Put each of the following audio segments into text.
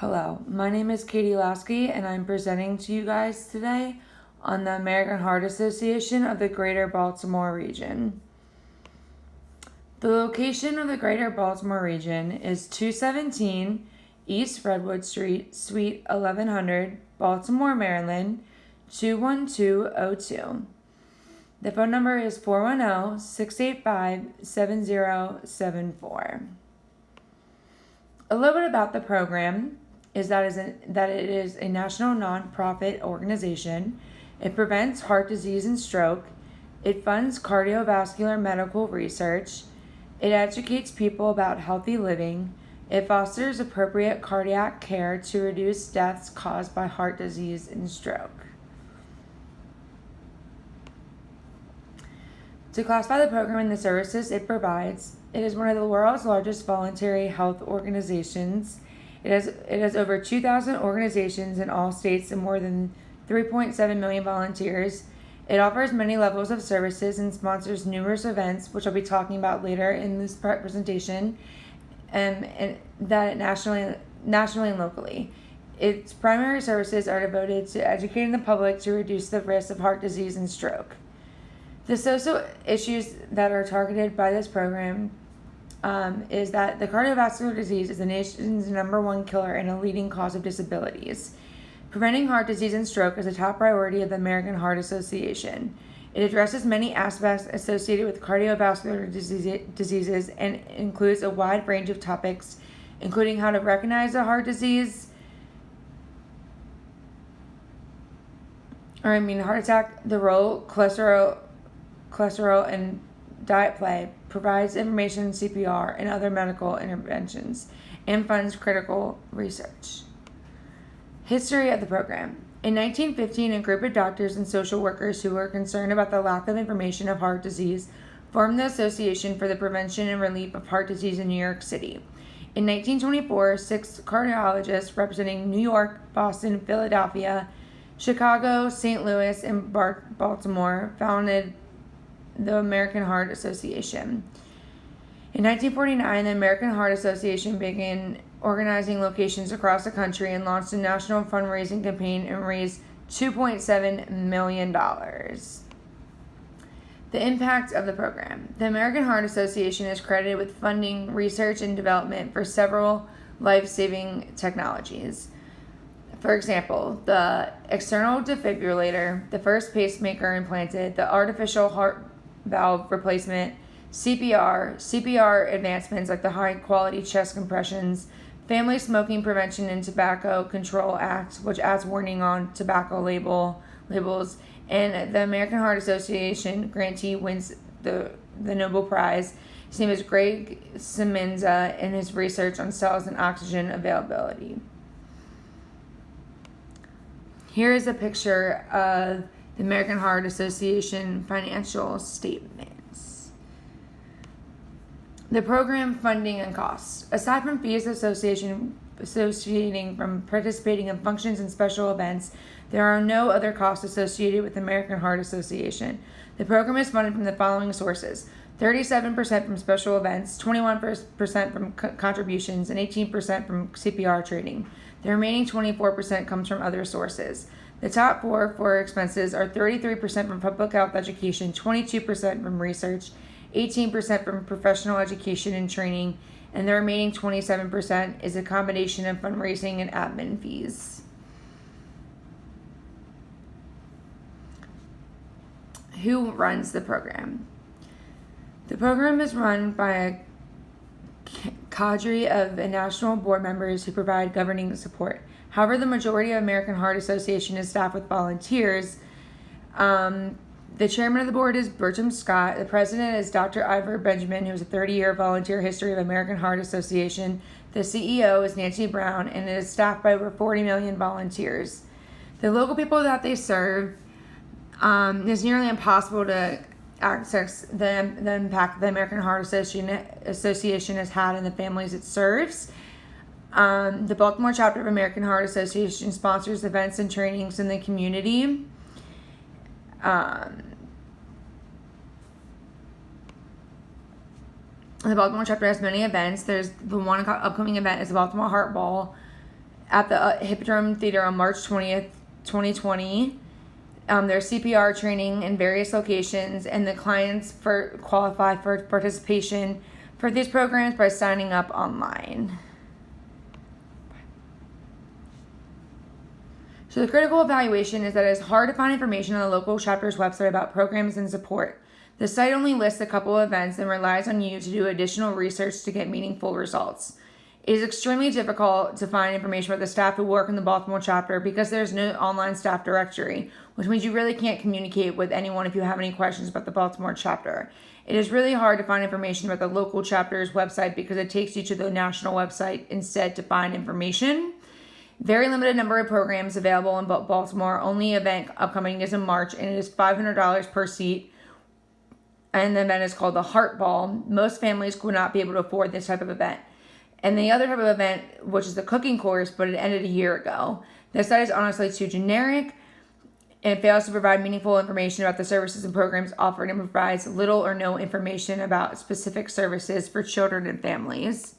Hello, my name is Katie Lasky, and I'm presenting to you guys today on the American Heart Association of the Greater Baltimore region. The location of the Greater Baltimore region is 217 East Redwood Street, Suite 1100, Baltimore, Maryland, 21202. The phone number is 410-685-7074. A little bit about the program is that it is a national nonprofit organization. It prevents heart disease and stroke. It funds cardiovascular medical research. It educates people about healthy living. It fosters appropriate cardiac care to reduce deaths caused by heart disease and stroke. To classify the program and the services it provides, it is one of the world's largest voluntary health organizations. It has over 2,000 organizations in all states and more than 3.7 million volunteers. It offers many levels of services and sponsors numerous events, which I'll be talking about later in this presentation, and that nationally and locally. Its primary services are devoted to educating the public to reduce the risk of heart disease and stroke. The social issues that are targeted by this program is that the cardiovascular disease is the nation's #1 killer and a leading cause of disabilities. Preventing heart disease and stroke is a top priority of the American Heart Association. It addresses many aspects associated with cardiovascular diseases and includes a wide range of topics, including how to recognize a heart attack, the role cholesterol and diet play, provides information in CPR and other medical interventions, and funds critical research. History of the program. In 1915, a group of doctors and social workers who were concerned about the lack of information of heart disease formed the Association for the Prevention and Relief of Heart Disease in New York City. In 1924, 6 cardiologists representing New York, Boston, Philadelphia, Chicago, St. Louis, and Baltimore founded the American Heart Association. In 1949, the American Heart Association began organizing locations across the country and launched a national fundraising campaign and raised $2.7 million. The impact of the program. The American Heart Association is credited with funding research and development for several life-saving technologies. For example, the external defibrillator, the first pacemaker implanted, the artificial heart valve replacement, CPR advancements like the high-quality chest compressions, Family Smoking Prevention and Tobacco Control Act, which adds warning on tobacco labels, and the American Heart Association grantee wins the Nobel Prize. His name is Greg Semenza, and his research on cells and oxygen availability. Here is a picture of the American Heart Association financial statements. The program funding and costs. Aside from fees associating from participating in functions and special events, there are no other costs associated with the American Heart Association. The program is funded from the following sources: 37% from special events, 21% from contributions, and 18% from CPR training. The remaining 24% comes from other sources. The top 4 for expenses are 33% from public health education, 22% from research, 18% from professional education and training, and the remaining 27% is a combination of fundraising and admin fees. Who runs the program? The program is run by a cadre of national board members who provide governing support. However, the majority of American Heart Association is staffed with volunteers. The chairman of the board is Bertram Scott. The president is Dr. Ivor Benjamin, who has a 30-year volunteer history of American Heart Association. The CEO is Nancy Brown, and it is staffed by over 40 million volunteers. The local people that they serve, it's nearly impossible to access the impact the American Heart Association has had in the families it serves. The Baltimore chapter of American Heart Association sponsors events and trainings in the community. The Baltimore chapter has many events. There's the one upcoming event is the Baltimore Heart Ball. at the Hippodrome Theater on March 20th, 2020. There's CPR training in various locations, and the clients qualify for participation for these programs by signing up online. So the critical evaluation is that it is hard to find information on the local chapter's website about programs and support. The site only lists a couple of events and relies on you to do additional research to get meaningful results. It is extremely difficult to find information about the staff who work in the Baltimore chapter because there's no online staff directory, which means you really can't communicate with anyone if you have any questions about the Baltimore chapter. It is really hard to find information about the local chapter's website because it takes you to the national website instead to find information. Very limited number of programs available in Baltimore. Only event upcoming is in March, and it is $500 per seat. And the event is called the Heart Ball. Most families would not be able to afford this type of event. And the other type of event, which is the cooking course, but it ended a year ago. The site is honestly too generic and fails to provide meaningful information about the services and programs offered and provides little or no information about specific services for children and families.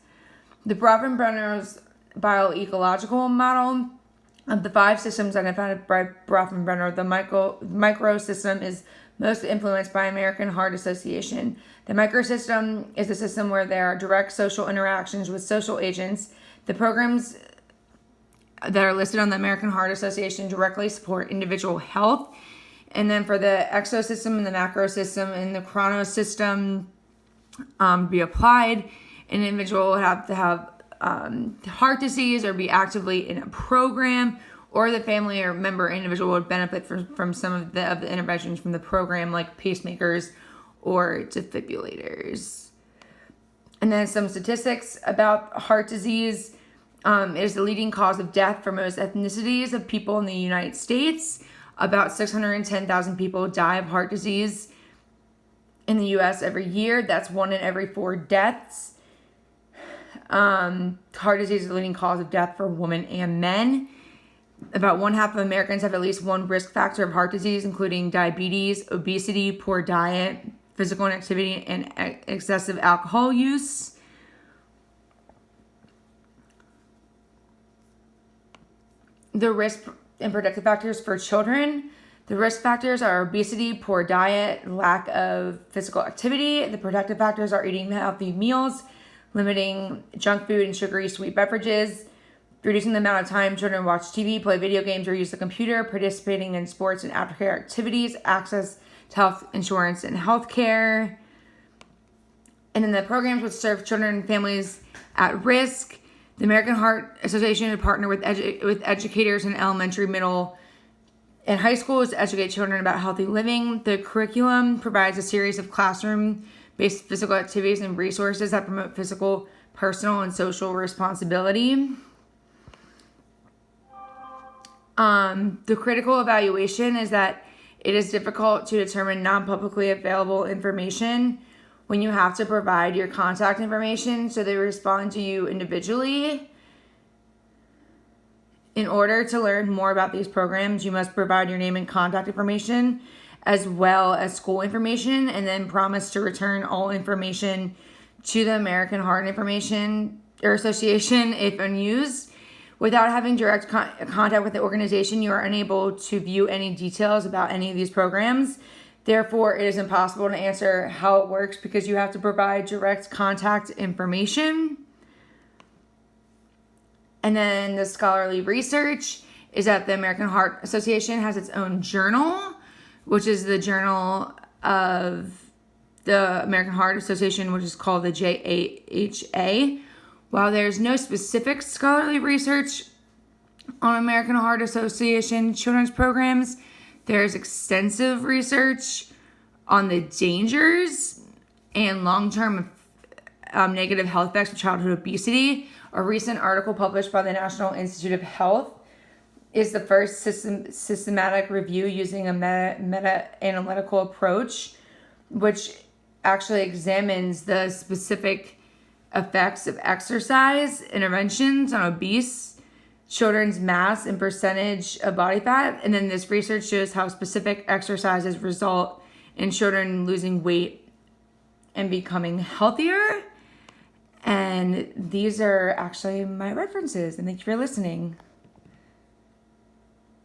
The Bronfenbrenner's bioecological model of the 5 systems identified by Bronfenbrenner, the micro system is most influenced by American Heart Association. The microsystem is a system where there are direct social interactions with social agents. The programs that are listed on the American Heart Association directly support individual health. And then for the exosystem and the macro system and the chronosystem be applied, an individual will have to have heart disease or be actively in a program, or the family or member individual would benefit from some of the interventions from the program, like pacemakers or defibrillators. And then some statistics about heart disease. It is the leading cause of death for most ethnicities of people in the United States. About 610,000 people die of heart disease in the U.S. every year. That's 1 in every 4 deaths. Heart disease is the leading cause of death for women and men. About 1/2 of Americans have at least one risk factor of heart disease, including diabetes, obesity, poor diet, physical inactivity, and excessive alcohol use. The risk and protective factors for children. The risk factors are obesity, poor diet, lack of physical activity. The protective factors are eating healthy meals, limiting junk food and sugary sweet beverages, reducing the amount of time children watch TV, play video games, or use the computer, participating in sports and aftercare activities, access to health insurance and health care. And then the programs which serve children and families at risk. The American Heart Association would partner with educators in elementary, middle, and high schools to educate children about healthy living. The curriculum provides a series of classroom-based physical activities and resources that promote physical, personal, and social responsibility. The critical evaluation is that it is difficult to determine non-publicly available information when you have to provide your contact information so they respond to you individually. In order to learn more about these programs, you must provide your name and contact information as well as school information, and then promise to return all information to the American Heart Association if unused. Without having direct contact with the organization, you are unable to view any details about any of these programs. Therefore, it is impossible to answer how it works because you have to provide direct contact information. And then the scholarly research is that the American Heart Association has its own journal, which is the journal of the American Heart Association, which is called the JAHA. While there's no specific scholarly research on American Heart Association children's programs, there's extensive research on the dangers and long-term negative health effects of childhood obesity. A recent article published by the National Institute of Health is the first systematic review using a meta-analytical approach, which actually examines the specific effects of exercise interventions on obese children's mass and percentage of body fat. And then this research shows how specific exercises result in children losing weight and becoming healthier. And these are actually my references. And thank you for listening.